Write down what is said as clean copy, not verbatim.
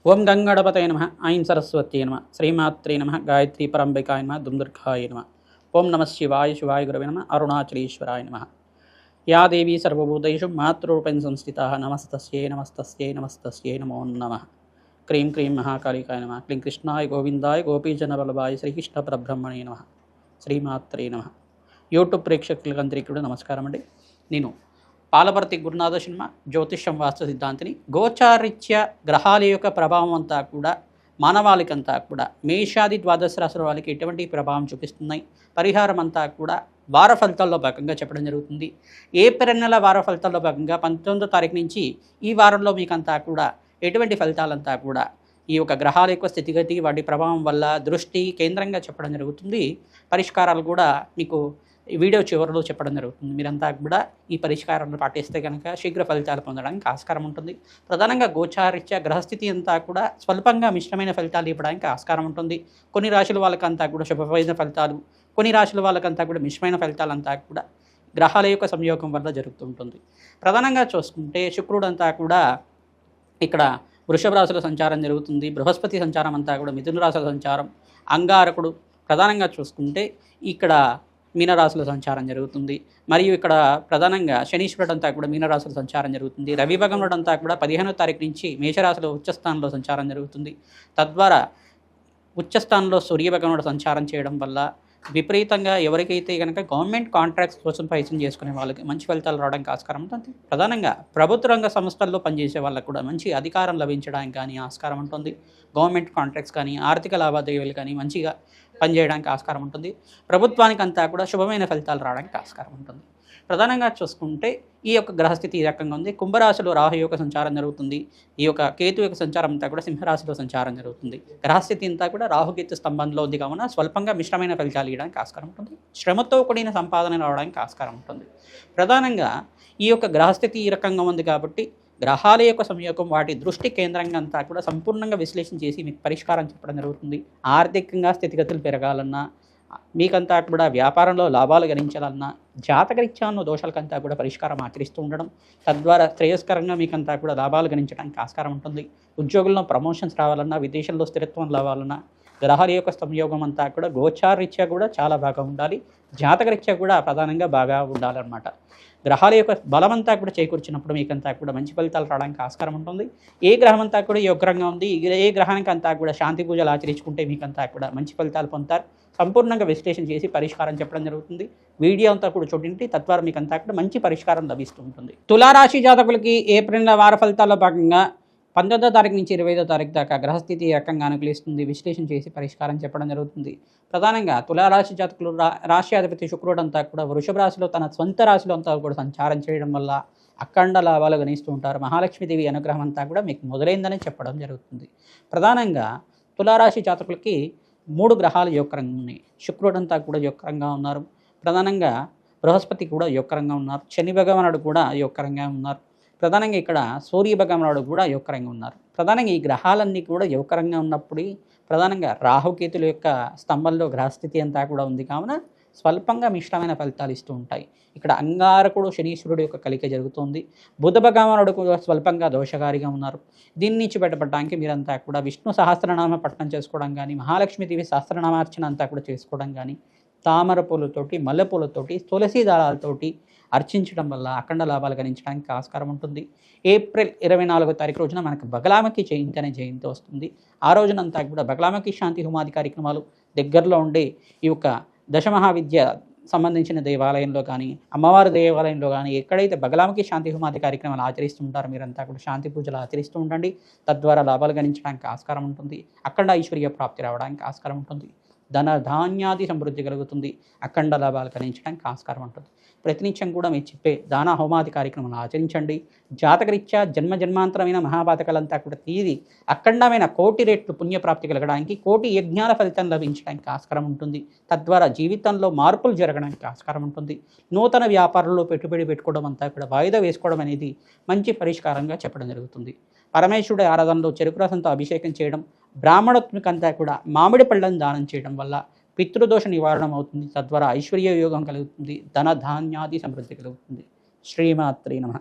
ఓం గంగణపతయ నమ ఐం సరస్వత్యై నమ శ్రీమాత్రే నమ గాయత్రీ పరంబికాయ నమ దుందుర్గాయ నమ ఓం నమ శివాయ శివాయ గురవే నమ అరుణాచలేశ్వరాయ నమ యా దేవీ సర్వభూతేషు మాతృరూపేణ సంస్థితా నమస్తస్యై నమస్తస్యై నమస్తస్యై నమో నమః క్రీం క్రీం మహాకాళికాయ నమ క్లీం కృష్ణాయ గోవిందాయ గోపీజనవల్లభాయ శ్రీకృష్ణ పరబ్రహ్మణే నమ శ్రీమాత్రే నమ. యూట్యూబ్ ప్రేక్షకులందరికీ కూడా నమస్కారం అండి. నేను పాలపర్తి గురునాథ శర్మ జ్యోతిష్యం వాస్తు సిద్ధాంతిని. గోచారిత్య గ్రహాల యొక్క ప్రభావం అంతా కూడా మానవాళికంతా కూడా మేషాది ద్వాదశ రాశుల వాళ్ళకి ఎటువంటి ప్రభావం చూపిస్తున్నాయి, పరిహారం అంతా కూడా వార ఫలితాల్లో భాగంగా చెప్పడం జరుగుతుంది. ఏప్రిల్ నెల వార ఫలితాల్లో భాగంగా 19వ తారీఖు నుంచి ఈ వారంలో మీకంతా కూడా ఎటువంటి ఫలితాలంతా కూడా ఈ యొక్క గ్రహాల యొక్క స్థితిగతి, వాటి ప్రభావం వల్ల దృష్టి కేంద్రంగా చెప్పడం జరుగుతుంది. పరిష్కారాలు కూడా మీకు ఈ వీడియో చివరిలో చెప్పడం జరుగుతుంది. మీరంతా కూడా ఈ పరిష్కారాలను పాటిస్తే కనుక శీఘ్ర ఫలితాలు పొందడానికి ఆస్కారం ఉంటుంది. ప్రధానంగా గోచారిత్య గ్రహస్థితి అంతా కూడా స్వల్పంగా మిశ్రమైన ఫలితాలు ఇవ్వడానికి ఆస్కారం ఉంటుంది. కొన్ని రాశుల వాళ్ళకంతా కూడా శుభమైన ఫలితాలు, కొన్ని రాశుల వాళ్ళకంతా కూడా మిశ్రమైన ఫలితాలంతా కూడా గ్రహాల యొక్క సంయోగం వల్ల జరుగుతుంటుంది. ప్రధానంగా చూసుకుంటే శుక్రుడు అంతా కూడా ఇక్కడ వృషభ రాశుల సంచారం జరుగుతుంది. బృహస్పతి సంచారం అంతా కూడా మిథున రాశుల సంచారం. అంగారకుడు ప్రధానంగా చూసుకుంటే ఇక్కడ మీనరాశుల సంచారం జరుగుతుంది. మరియు ఇక్కడ ప్రధానంగా శనీశ్వరుడు అంతా కూడా మీనరాశుల సంచారం జరుగుతుంది. రవి భగవానుడు అంతా కూడా 15వ తారీఖు నుంచి మేషరాశిలో ఉచ్చస్థానంలో సంచారం జరుగుతుంది. తద్వారా ఉచ్చస్థానంలో సూర్యభగవానుడు సంచారం చేయడం వల్ల విపరీతంగా ఎవరికైతే కనుక గవర్నమెంట్ కాంట్రాక్ట్స్ కోసం ప్రయత్నం చేసుకునే వాళ్ళకి మంచి ఫలితాలు రావడానికి ఆస్కారం ఉంటుంది. ప్రధానంగా ప్రభుత్వ రంగ సంస్థల్లో పనిచేసే వాళ్ళకు కూడా మంచి అధికారం లభించడానికి కానీ ఆస్కారం ఉంటుంది. గవర్నమెంట్ కాంట్రాక్ట్స్ కానీ ఆర్థిక లావాదేవీలు కానీ మంచిగా పనిచేయడానికి ఆస్కారం ఉంటుంది. ప్రభుత్వానికి అంతా కూడా శుభమైన ఫలితాలు రావడానికి ఆస్కారం ఉంటుంది. ప్రధానంగా చూసుకుంటే ఈ యొక్క గ్రహస్థితి ఈ రకంగా ఉంది. కుంభరాశిలో రాహు యొక్క సంచారం జరుగుతుంది. ఈ యొక్క కేతు యొక్క సంచారం అంతా కూడా సింహరాశిలో సంచారం జరుగుతుంది. గ్రహస్థితి అంతా కూడా రాహుకేతు స్తంభంలో ఉంది కావున స్వల్పంగా మిశ్రమైన ఫలితాలు ఇవ్వడానికి ఆస్కారం ఉంటుంది. శ్రమతో కూడిన సంపాదన రావడానికి ఆస్కారం ఉంటుంది. ప్రధానంగా ఈ యొక్క గ్రహస్థితి ఈ రకంగా ఉంది కాబట్టి గ్రహాల యొక్క సంయోగం, వాటి దృష్టి కేంద్రంగా అంతా కూడా సంపూర్ణంగా విశ్లేషణ చేసి మీకు పరిష్కారం చెప్పడం జరుగుతుంది. ఆర్థికంగా స్థితిగతులు పెరగాలన్నా, మీకంతా కూడా వ్యాపారంలో లాభాలు గణించాలన్నా, జాతకరీత్యాన్న దోషాలకంతా కూడా పరిష్కారం ఆచరిస్తూ ఉండడం, తద్వారా శ్రేయస్కరంగా మీకంతా కూడా లాభాలు గణించడానికి ఆస్కారం ఉంటుంది. ఉద్యోగుల్లో ప్రమోషన్స్ రావాలన్నా, విదేశంలో స్థిరత్వం రావాలన్నా గ్రహాల యొక్క సంయోగం అంతా కూడా గోచారరీత్యా కూడా చాలా బాగా ఉండాలి. జాతకరీత్యా కూడా ప్రధానంగా బాగా ఉండాలన్నమాట. గ్రహాల యొక్క బలమంతా కూడా చేకూర్చినప్పుడు మీకంతా కూడా మంచి ఫలితాలు రావడానికి ఆస్కారం ఉంటుంది. ఏ గ్రహం అంతా కూడా యోగ్రంగా ఉంది, ఏ గ్రహానికి అంతా కూడా శాంతి పూజలు ఆచరించుకుంటే మీకంతా కూడా మంచి ఫలితాలు పొందుతారు. సంపూర్ణంగా విశ్లేషణ చేసి పరిష్కారం చెప్పడం జరుగుతుంది. వీడియో అంతా కూడా చూడండి, తద్వారా మీకు అంతా కూడా మంచి పరిష్కారం లభిస్తూ ఉంటుంది. తులారాశి జాతకులకి ఏప్రిల్ వార ఫలితాల్లో భాగంగా 19వ తారీఖు నుంచి 25వ తారీఖు దాకా గ్రహస్థితి ఏ రకంగా అనుకూలిస్తుంది విశ్లేషణ చేసి పరిష్కారం చెప్పడం జరుగుతుంది. ప్రధానంగా తులారాశి జాతకులు రాశ్యాధిపతి శుక్రుడు అంతా కూడా వృషభ రాశిలో తన సొంత రాశిలో అంతా కూడా సంచారం చేయడం వల్ల అఖండ లాభాలు గణిస్తూ ఉంటారు. మహాలక్ష్మీదేవి అనుగ్రహం అంతా కూడా మీకు మొదలైందని చెప్పడం జరుగుతుంది. ప్రధానంగా తులారాశి జాతకులకి 3 గ్రహాలు యోగకరంగా ఉన్నాయి. శుక్రుడు అంతా కూడా యోగకరంగా ఉన్నారు. ప్రధానంగా బృహస్పతి కూడా యోగకరంగా ఉన్నారు. శని భగవానుడు కూడా యోగకరంగా ఉన్నారు. ప్రధానంగా ఇక్కడ సూర్య భగవానుడు కూడా యోగకరంగా ఉన్నారు. ప్రధానంగా ఈ గ్రహాలన్నీ కూడా యోగకరంగా ఉన్నప్పుడు ప్రధానంగా రాహుకేతుల యొక్క స్తంభంలో గ్రహస్థితి అంతా కూడా ఉంది కావున స్వల్పంగా మిశ్రమైన ఫలితాలు ఇస్తూ ఉంటాయి. ఇక్కడ అంగారకుడు శనీశ్వరుడు యొక్క కలిక జరుగుతుంది. బుధ భగవానుడు కూడా స్వల్పంగా దోషకారిగా ఉన్నారు. దీని నుంచి బయటపడడానికి మీరంతా కూడా విష్ణు సహస్రనామ పఠనం చేసుకోవడం కానీ, మహాలక్ష్మీదేవి సహస్రనామార్చన అంతా కూడా చేసుకోవడం కానీ, తామర పూలతోటి, మల్లెపూలతోటి, తులసి దళాలతోటి అర్చించడం వల్ల అఖండ లాభాలు గణించడానికి ఆస్కారం ఉంటుంది. ఏప్రిల్ 24వ తారీఖు రోజున మనకు బగలామకి జయంతి అనే జయంతి వస్తుంది. ఆ రోజునంతా కూడా బగలామకి శాంతి హోమాది కార్యక్రమాలు దగ్గరలో ఉండే ఈ యొక్క దశమహావిద్య సంబంధించిన దేవాలయంలో కానీ, అమ్మవారి దేవాలయంలో కానీ ఎక్కడైతే బగలామకి శాంతి హోమాది కార్యక్రమాలు ఆచరిస్తూ ఉంటారో మీరంతా కూడా శాంతి పూజలు ఆచరిస్తూ ఉండండి. తద్వారా లాభాలు గణించడానికి ఆస్కారం ఉంటుంది. అఖండ ఐశ్వర్య ప్రాప్తి రావడానికి ఆస్కారం ఉంటుంది. ధన ధాన్యాది సమృద్ధి కలుగుతుంది. అఖండ లాభాలు గణించడానికి ఆస్కారం ఉంటుంది. ప్రతినిత్యం కూడా మీరు చెప్పే దాన హోమాది కార్యక్రమాలు ఆచరించండి. జాతకరీత్యా జన్మ జన్మాంతరమైన మహాపాతకాలంతా కూడా తీరి అఖండమైన 1,000,000 రెట్లు పుణ్యప్రాప్తి కలగడానికి, 1,000,000 యజ్ఞాల ఫలితం లభించడానికి ఆస్కారం ఉంటుంది. తద్వారా జీవితంలో మార్పులు జరగడానికి ఆస్కారం ఉంటుంది. నూతన వ్యాపారంలో పెట్టుబడి పెట్టుకోవడం అంతా కూడా వాయిదా వేసుకోవడం అనేది మంచి పరిష్కారంగా చెప్పడం జరుగుతుంది. పరమేశ్వరుడి ఆరాధనలో చెరుకు రసంతో అభిషేకం చేయడం, బ్రాహ్మణోత్మికంతా కూడా మామిడి పళ్ళను దానం చేయడం వల్ల పితృదోష నివారణ అవుతుంది. తద్వారా ఐశ్వర్య యోగం కలుగుతుంది. ధన ధాన్యాది సమృద్ధి కలుగుతుంది. శ్రీమాత్రే నమః.